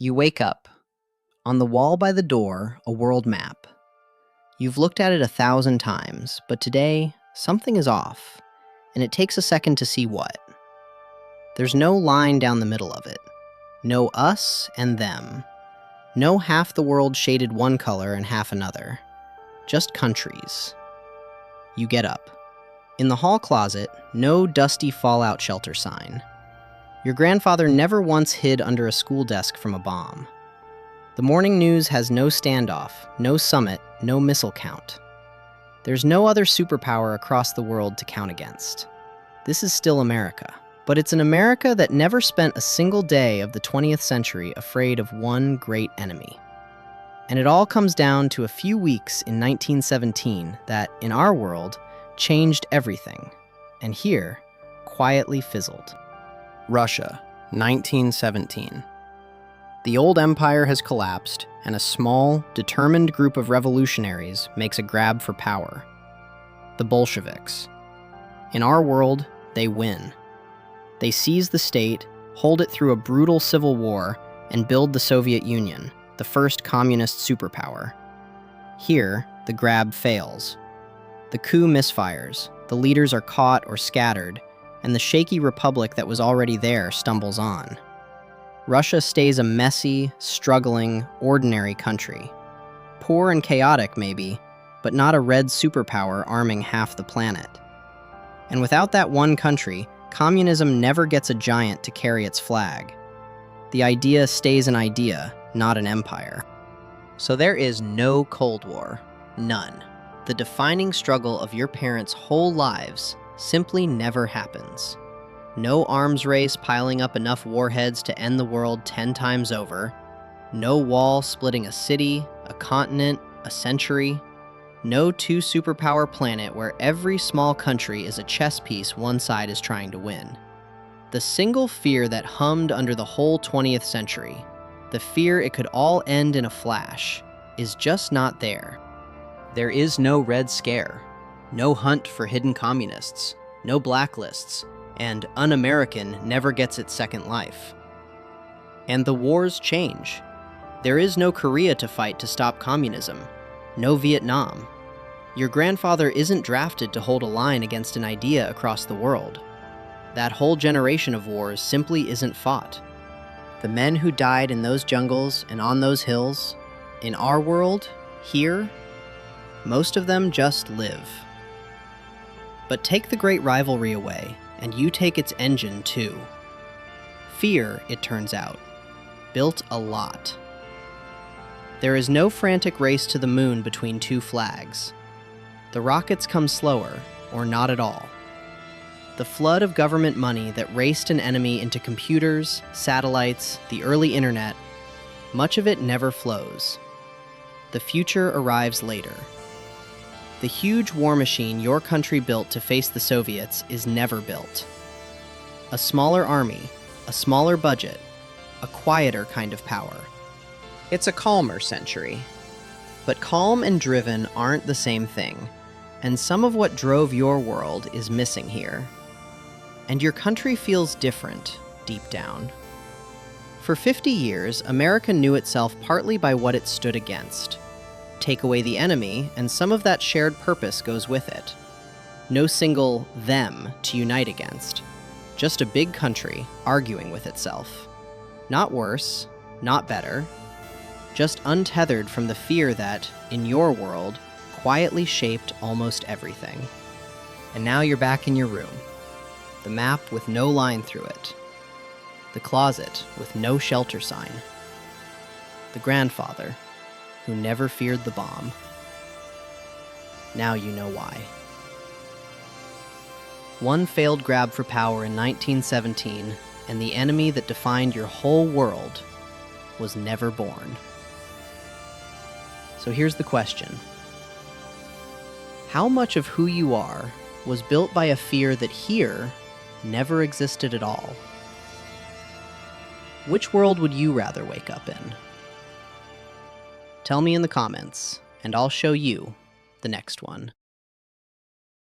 You wake up. On the wall by the door, a world map. You've looked at it 1,000 times, but today, something is off, and it takes a second to see what. There's no line down the middle of it. No us and them. No half the world shaded one color and half another. Just countries. You get up. In the hall closet, no dusty fallout shelter sign. Your grandfather never once hid under a school desk from a bomb. The morning news has no standoff, no summit, no missile count. There's no other superpower across the world to count against. This is still America. But it's an America that never spent a single day of the 20th century afraid of one great enemy. And it all comes down to a few weeks in 1917 that, in our world, changed everything, and here, quietly fizzled. Russia, 1917. The old empire has collapsed, and a small, determined group of revolutionaries makes a grab for power. The Bolsheviks. In our world, they win. They seize the state, hold it through a brutal civil war, and build the Soviet Union, the first communist superpower. Here, the grab fails. The coup misfires, the leaders are caught or scattered, and the shaky republic that was already there stumbles on. Russia stays a messy, struggling, ordinary country. Poor and chaotic, maybe, but not a red superpower arming half the planet. And without that one country, communism never gets a giant to carry its flag. The idea stays an idea, not an empire. So there is no Cold War. None. The defining struggle of your parents' whole lives simply never happens. No arms race piling up enough warheads to end the world 10 times over. No wall splitting a city, a continent, a century. No two-superpower planet where every small country is a chess piece one side is trying to win. The single fear that hummed under the whole 20th century, the fear it could all end in a flash, is just not there. There is no Red Scare, no hunt for hidden communists, no blacklists, and un-American never gets its second life. And the wars change. There is no Korea to fight to stop communism, no Vietnam. Your grandfather isn't drafted to hold a line against an idea across the world. That whole generation of wars simply isn't fought. The men who died in those jungles and on those hills, in our world, here, most of them just live. But take the great rivalry away, and you take its engine too. Fear, it turns out, built a lot. There is no frantic race to the moon between two flags. The rockets come slower, or not at all. The flood of government money that raced an enemy into computers, satellites, the early internet, much of it never flows. The future arrives later. The huge war machine your country built to face the Soviets is never built. A smaller army, a smaller budget, a quieter kind of power. It's a calmer century. But calm and driven aren't the same thing, and some of what drove your world is missing here. And your country feels different, deep down. For 50 years, America knew itself partly by what it stood against. Take away the enemy, and some of that shared purpose goes with it. No single them to unite against. Just a big country arguing with itself. Not worse, not better. Just untethered from the fear that, in your world, quietly shaped almost everything. And now you're back in your room. The map with no line through it. The closet with no shelter sign. The grandfather who never feared the bomb. Now you know why. One failed grab for power in 1917, and the enemy that defined your whole world was never born. So here's the question. How much of who you are was built by a fear that here never existed at all? Which world would you rather wake up in? Tell me in the comments, and I'll show you the next one.